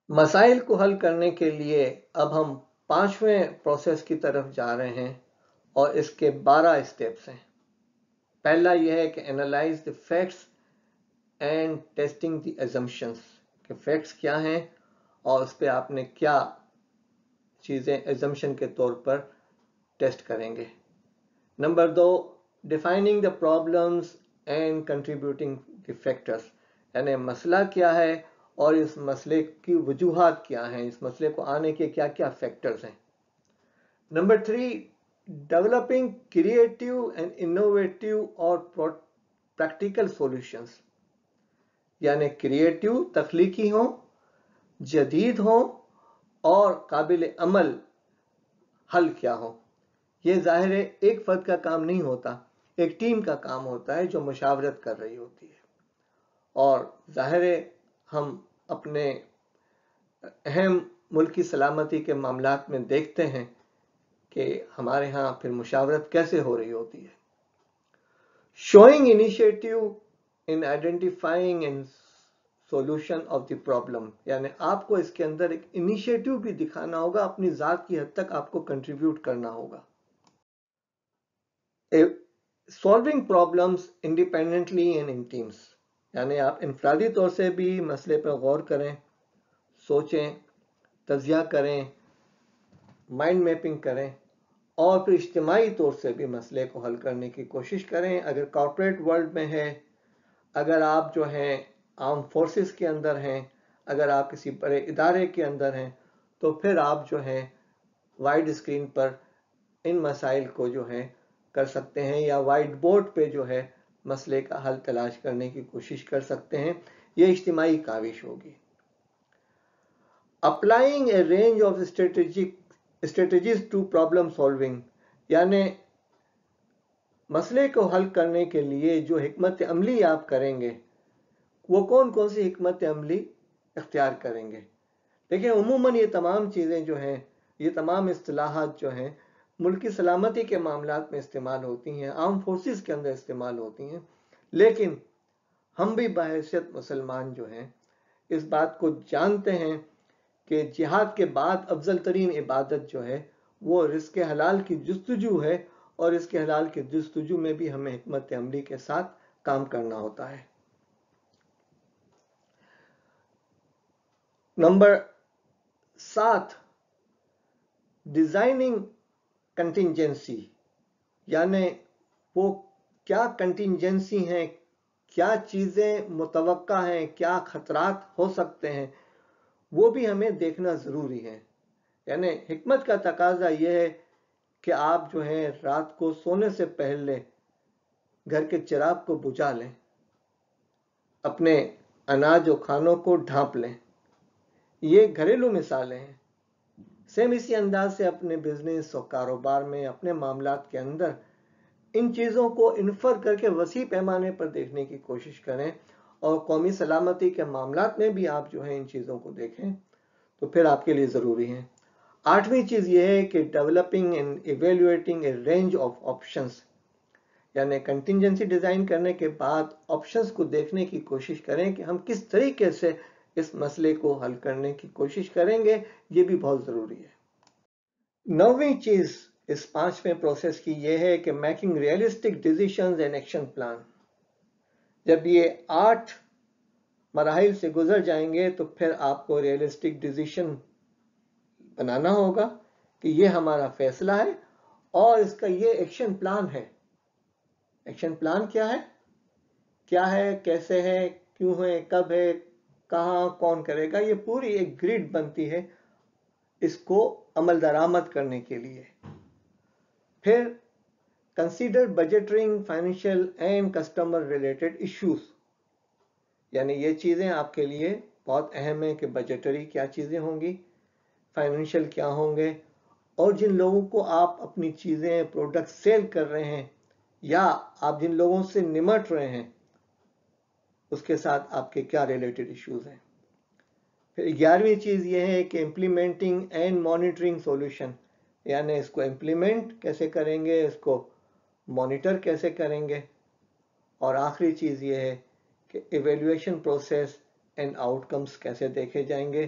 مسائل کو حل کرنے کے لیے اب ہم 5ویں پروسیس کی طرف جا رہے ہیں اور اس کے 12 اسٹیپس ہیں۔ پہلا یہ ہے کہ analyse the facts and testing the assumptions, کہ فیکٹس کیا ہیں اور اس پہ آپ نے کیا چیزیں ایزمپشن کے طور پر ٹیسٹ کریں گے۔ Number 2، defining the problems and contributing the factors, یعنی مسئلہ کیا ہے اور اس مسئلے کی وجوہات کیا ہیں، اس مسئلے کو آنے کے کیا کیا فیکٹرز ہیں۔ Number 3، developing creative and innovative اور پریکٹیکل سولوشنز، یعنی کریٹیو تخلیقی ہوں، جدید ہوں اور قابل عمل حل کیا ہو۔ یہ ظاہر ہے ایک فرد کا کام نہیں ہوتا، ایک ٹیم کا کام ہوتا ہے جو مشاورت کر رہی ہوتی ہے۔ اور ظاہر ہے ہم اپنے اہم ملکی سلامتی کے معاملات میں دیکھتے ہیں کہ ہمارے ہاں پھر مشاورت کیسے ہو رہی ہوتی ہے۔ شوئنگ initiative in identifying and solution of the problem, یعنی آپ کو اس کے اندر ایک انیشیٹو بھی دکھانا ہوگا، اپنی ذات کی حد تک آپ کو کنٹریبیوٹ کرنا ہوگا۔ Solving problems independently and in teams, یعنی آپ انفرادی طور سے بھی مسئلے پر غور کریں، سوچیں، تجزیہ کریں، مائنڈ میپنگ کریں اور پھر اجتماعی طور سے بھی مسئلے کو حل کرنے کی کوشش کریں۔ اگر کارپوریٹ ورلڈ میں ہے، اگر آپ جو ہیں آرم فورسز کے اندر ہیں، اگر آپ کسی بڑے ادارے کے اندر ہیں، تو پھر آپ جو ہیں وائڈ اسکرین پر ان مسائل کو جو ہے کر سکتے ہیں یا وائٹ بورڈ پہ جو ہے مسئلے کا حل تلاش کرنے کی کوشش کر سکتے ہیں۔ یہ اجتماعی کاوش ہوگی۔ Applying a range of strategies to problem solving, یعنی مسئلے کو حل کرنے کے لیے جو حکمت عملی آپ کریں گے وہ کون کون سی حکمت عملی اختیار کریں گے۔ دیکھیں عموماً یہ تمام چیزیں جو ہیں، یہ تمام اصطلاحات جو ہیں ملکی سلامتی کے معاملات میں استعمال ہوتی ہیں، آرم فورسز کے اندر استعمال ہوتی ہیں، لیکن ہم بھی بحیثیت مسلمان جو ہیں اس بات کو جانتے ہیں کہ جہاد کے بعد افضل ترین عبادت جو ہے وہ رزق حلال کی جستجو ہے، اور رزق حلال کی جستجو میں بھی ہمیں حکمت عملی کے ساتھ کام کرنا ہوتا ہے۔ نمبر 7، ڈیزائننگ کنٹینجنسی، یعنی وہ کیا کنٹینجنسی ہیں، کیا چیزیں متوقع ہیں، کیا خطرات ہو سکتے ہیں، وہ بھی ہمیں دیکھنا ضروری ہے۔ یعنی حکمت کا تقاضا یہ ہے کہ آپ جو ہیں رات کو سونے سے پہلے گھر کے چراغ کو بجھا لیں، اپنے اناج و کھانوں کو ڈھانپ لیں۔ یہ گھریلو مثالیں ہیں۔ سیم اسی انداز سے اپنے بزنس اور کاروبار میں، اپنے معاملات کے اندر ان چیزوں کو انفر کر کے وسیع پیمانے پر دیکھنے کی کوشش کریں، اور قومی سلامتی کے معاملات میں بھی آپ جو ہیں ان چیزوں کو دیکھیں تو پھر آپ کے لیے ضروری ہیں۔ 8ویں چیز یہ ہے کہ developing and evaluating a range of options, یعنی کنٹینجنسی ڈیزائن کرنے کے بعد آپشنز کو دیکھنے کی کوشش کریں کہ ہم کس طریقے سے اس مسئلے کو حل کرنے کی کوشش کریں گے، یہ بھی بہت ضروری ہے۔ 9ویں چیز اس 5ویں پروسیس کی یہ ہے کہ making realistic decisions and action plan. جب یہ 8 مراحل سے گزر جائیں گے تو پھر آپ کو ریئلسٹک ڈیسیشن بنانا ہوگا کہ یہ ہمارا فیصلہ ہے اور اس کا یہ ایکشن پلان ہے۔ ایکشن پلان کیا ہے، کیسے ہے، کیوں ہے، کب ہے، کہاں، کون کرے گا، یہ پوری ایک گریڈ بنتی ہے اس کو عمل درآمد کرنے کے لیے۔ پھر consider budgeting, financial and customer related issues, یعنی یہ چیزیں آپ کے لیے بہت اہم ہیں کہ بجٹری کیا چیزیں ہوں گی، فائنینشیل کیا ہوں گے، اور جن لوگوں کو آپ اپنی چیزیں پروڈکٹ سیل کر رہے ہیں یا آپ جن لوگوں سے نمٹ رہے ہیں اس کے ساتھ آپ کے کیا ریلیٹڈ ایشوز ہیں۔ پھر 11ویں چیز یہ ہے کہ امپلیمنٹنگ اینڈ مانیٹرنگ سولوشن، یعنی اس کو امپلیمنٹ کیسے کریں گے، اس کو مانیٹر کیسے کریں گے، اور آخری چیز یہ ہے کہ evaluation process and out comes کیسے دیکھے جائیں گے،